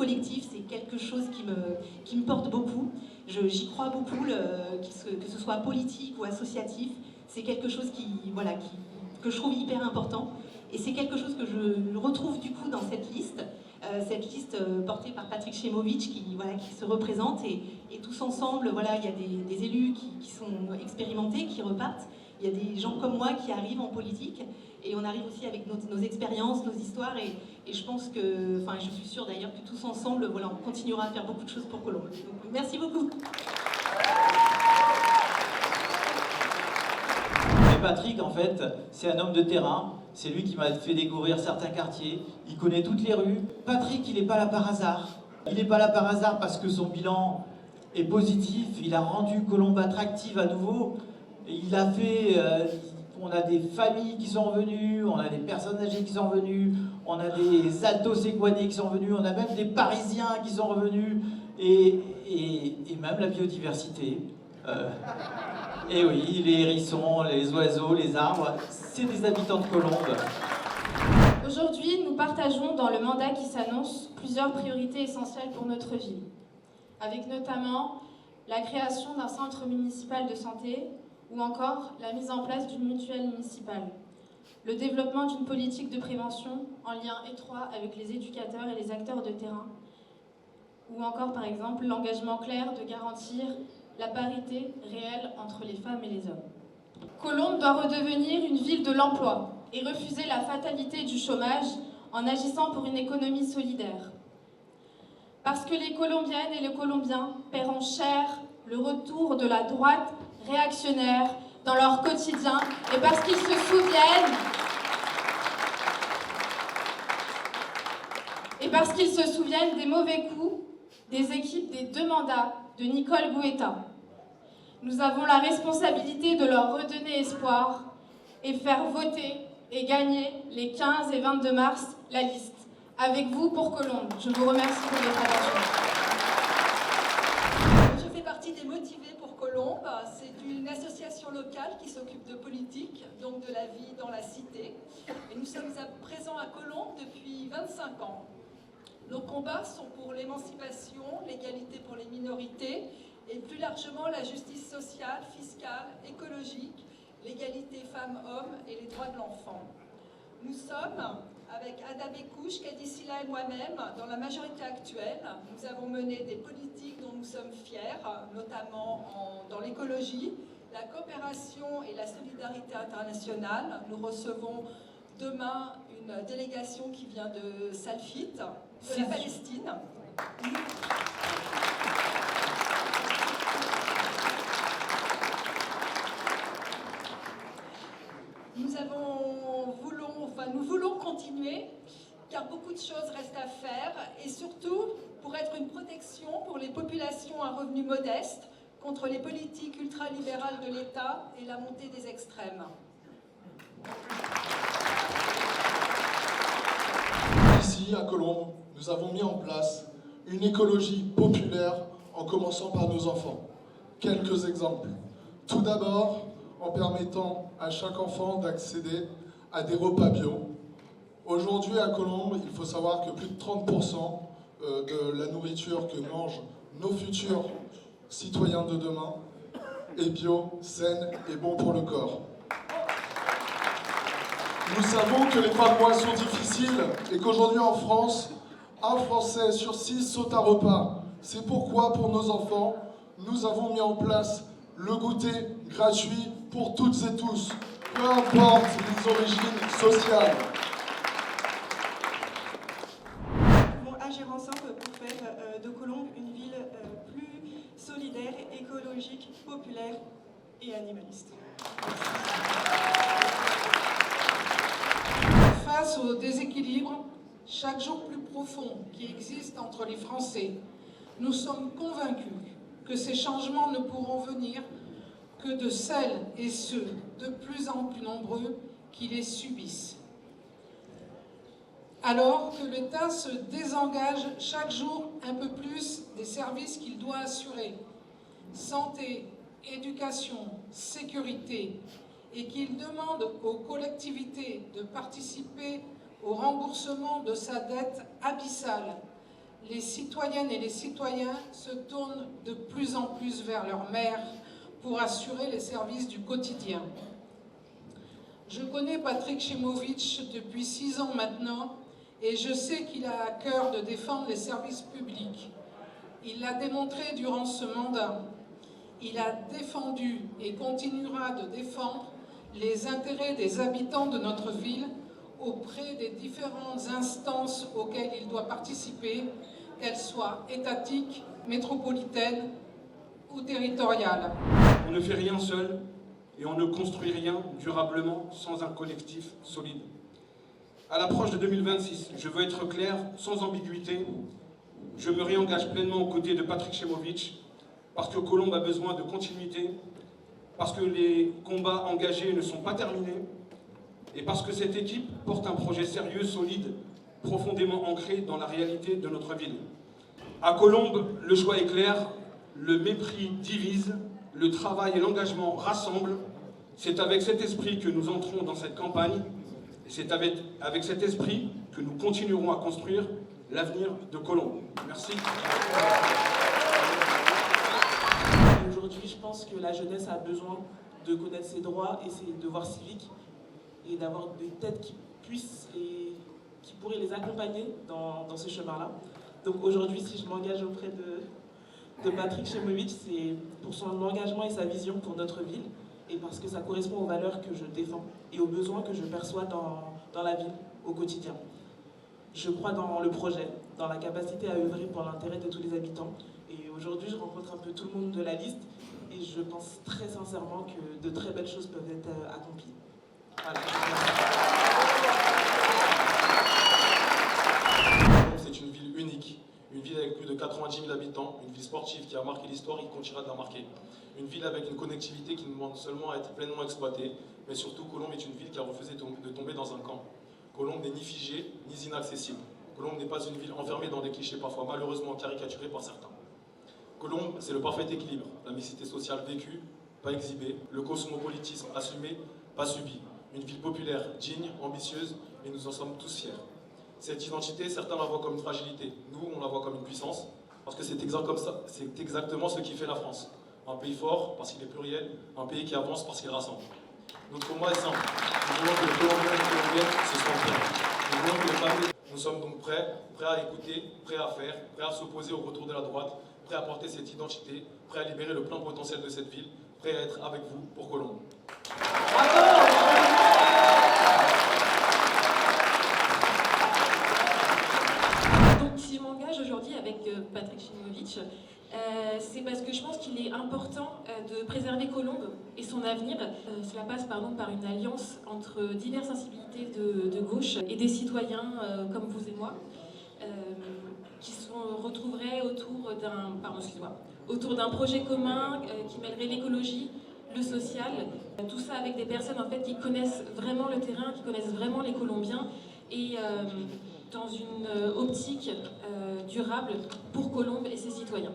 collectif, c'est quelque chose qui me porte beaucoup. J'y crois beaucoup, que ce soit politique ou associatif, c'est quelque chose que je trouve hyper important. Et c'est quelque chose que je retrouve du coup dans cette liste portée par Patrick Chemovitch qui se représente et tous ensemble, il y a des élus qui sont expérimentés, qui repartent. Il y a des gens comme moi qui arrivent en politique et on arrive aussi avec nos expériences, nos histoires et je pense que, je suis sûre d'ailleurs que tous ensemble, on continuera à faire beaucoup de choses pour Colombes. Donc merci beaucoup. Et Patrick, en fait, c'est un homme de terrain. C'est lui qui m'a fait découvrir certains quartiers. Il connaît toutes les rues. Patrick, il n'est pas là par hasard. Il n'est pas là par hasard parce que son bilan est positif. Il a rendu Colombes attractive à nouveau. Il a fait... on a des familles qui sont revenues, on a des personnes âgées qui sont revenues, on a des alto-séquanais qui sont revenus, on a même des Parisiens qui sont revenus, et même la biodiversité. Et oui, les hérissons, les oiseaux, les arbres, c'est des habitants de Colombes. Aujourd'hui, nous partageons dans le mandat qui s'annonce plusieurs priorités essentielles pour notre ville, avec notamment la création d'un centre municipal de santé ou encore la mise en place d'une mutuelle municipale, le développement d'une politique de prévention en lien étroit avec les éducateurs et les acteurs de terrain, ou encore par exemple l'engagement clair de garantir la parité réelle entre les femmes et les hommes. Colombes doit redevenir une ville de l'emploi et refuser la fatalité du chômage en agissant pour une économie solidaire. Parce que les Colombiennes et les Colombiens paieront cher le retour de la droite réactionnaire dans leur quotidien et parce qu'ils se souviennent des mauvais coups des équipes des 2 mandats de Nicole Gouetta. Nous avons la responsabilité de leur redonner espoir et faire voter et gagner les 15 et 22 mars la liste. Avec vous pour Colombes. Je vous remercie pour votre attention. Je fais partie des motivés pour Colombes. C'est une association locale qui s'occupe de politique, donc de la vie dans la cité. Et nous sommes présents à Colombes depuis 25 ans. Nos combats sont pour l'émancipation, l'égalité pour les minorités et plus largement la justice sociale, fiscale, écologique, l'égalité femmes-hommes et les droits de l'enfant. Nous sommes, avec Ada Bekouche, Kadi Silla et moi-même, dans la majorité actuelle. Nous avons mené des politiques dont nous sommes fiers, notamment dans l'écologie, la coopération et la solidarité internationale. Nous recevons demain une délégation qui vient de Salfit, de la Palestine. Nous voulons continuer, car beaucoup de choses restent à faire, et surtout pour être une protection pour les populations à revenus modestes contre les politiques ultralibérales de l'État et la montée des extrêmes. Ici, à Colombes, nous avons mis en place une écologie populaire en commençant par nos enfants. Quelques exemples. Tout d'abord, en permettant à chaque enfant d'accéder à des repas bio. Aujourd'hui, à Colombes, il faut savoir que plus de 30% de la nourriture que mangent nos futurs citoyens de demain est bio, saine et bon pour le corps. Nous savons que les fins de mois sont difficiles et qu'aujourd'hui en France, un Français sur 6 saute un repas. C'est pourquoi, pour nos enfants, nous avons mis en place le goûter gratuit pour toutes et tous, peu importe les origines sociales. Nous devons agir ensemble pour faire de Colombes une ville plus solidaire, écologique, populaire et animaliste. Face au déséquilibre chaque jour plus profond qui existe entre les Français, nous sommes convaincus que ces changements ne pourront venir que de celles et ceux de plus en plus nombreux qui les subissent. Alors que l'État se désengage chaque jour un peu plus des services qu'il doit assurer, santé, éducation, sécurité, et qu'il demande aux collectivités de participer au remboursement de sa dette abyssale, les citoyennes et les citoyens se tournent de plus en plus vers leur maire pour assurer les services du quotidien. Je connais Patrick Chemowicz depuis 6 ans maintenant et je sais qu'il a à cœur de défendre les services publics. Il l'a démontré durant ce mandat. Il a défendu et continuera de défendre les intérêts des habitants de notre ville auprès des différentes instances auxquelles il doit participer, qu'elles soient étatiques, métropolitaines ou territoriales. On ne fait rien seul et on ne construit rien durablement sans un collectif solide. À l'approche de 2026, je veux être clair, sans ambiguïté, je me réengage pleinement aux côtés de Patrick Chemowicz parce que Colombes a besoin de continuité, parce que les combats engagés ne sont pas terminés et parce que cette équipe porte un projet sérieux, solide, profondément ancré dans la réalité de notre ville. À Colombes, le choix est clair, le mépris divise, le travail et l'engagement rassemblent. C'est avec cet esprit que nous entrons dans cette campagne et c'est avec cet esprit que nous continuerons à construire l'avenir de Colombes. Merci. Aujourd'hui, je pense que la jeunesse a besoin de connaître ses droits et ses devoirs civiques et d'avoir des têtes qui puissent et qui pourraient les accompagner dans ce chemin-là. Donc aujourd'hui, si je m'engage auprès de Patrick Chemowicz, c'est pour son engagement et sa vision pour notre ville et parce que ça correspond aux valeurs que je défends et aux besoins que je perçois dans la ville au quotidien. Je crois dans le projet, dans la capacité à œuvrer pour l'intérêt de tous les habitants. Et aujourd'hui, je rencontre un peu tout le monde de la liste et je pense très sincèrement que de très belles choses peuvent être accomplies. Voilà. C'est une ville unique, une ville avec plus de 90 000 habitants, une ville sportive qui a marqué l'histoire et qui continuera de la marquer. Une ville avec une connectivité qui demande seulement à être pleinement exploitée, mais surtout Colombes est une ville qui a refusé de tomber dans un camp. Colombes n'est ni figée, ni inaccessible. Colombes n'est pas une ville enfermée dans des clichés parfois malheureusement caricaturés par certains. Colombes, c'est le parfait équilibre, la mixité sociale vécue, pas exhibée, le cosmopolitisme assumé, pas subi. Une ville populaire, digne, ambitieuse, et nous en sommes tous fiers. Cette identité, certains la voient comme une fragilité, nous on la voit comme une puissance, parce que c'est exactement ce qui fait la France. Un pays fort parce qu'il est pluriel, un pays qui avance parce qu'il rassemble. Notre mot est simple, nous voulons que les Colombiens et les Colombiennes se sentent bien. Nous voulons que les familles... Nous sommes donc prêts à écouter, prêts à faire, prêts à s'opposer au retour de la droite, prêts à porter cette identité, prêts à libérer le plein potentiel de cette ville, prêts à être avec vous pour Colombes. Donc si je m'engage aujourd'hui avec Patrick Chemowicz, c'est parce que je pense qu'il est important de préserver Colombes et son avenir. Cela passe par une alliance entre diverses sensibilités de gauche et des citoyens comme vous et moi, qui se retrouveraient autour d'un projet commun qui mêlerait l'écologie, le social, tout ça avec des personnes en fait qui connaissent vraiment le terrain, qui connaissent vraiment les Colombiens et dans une optique durable pour Colombes et ses citoyens.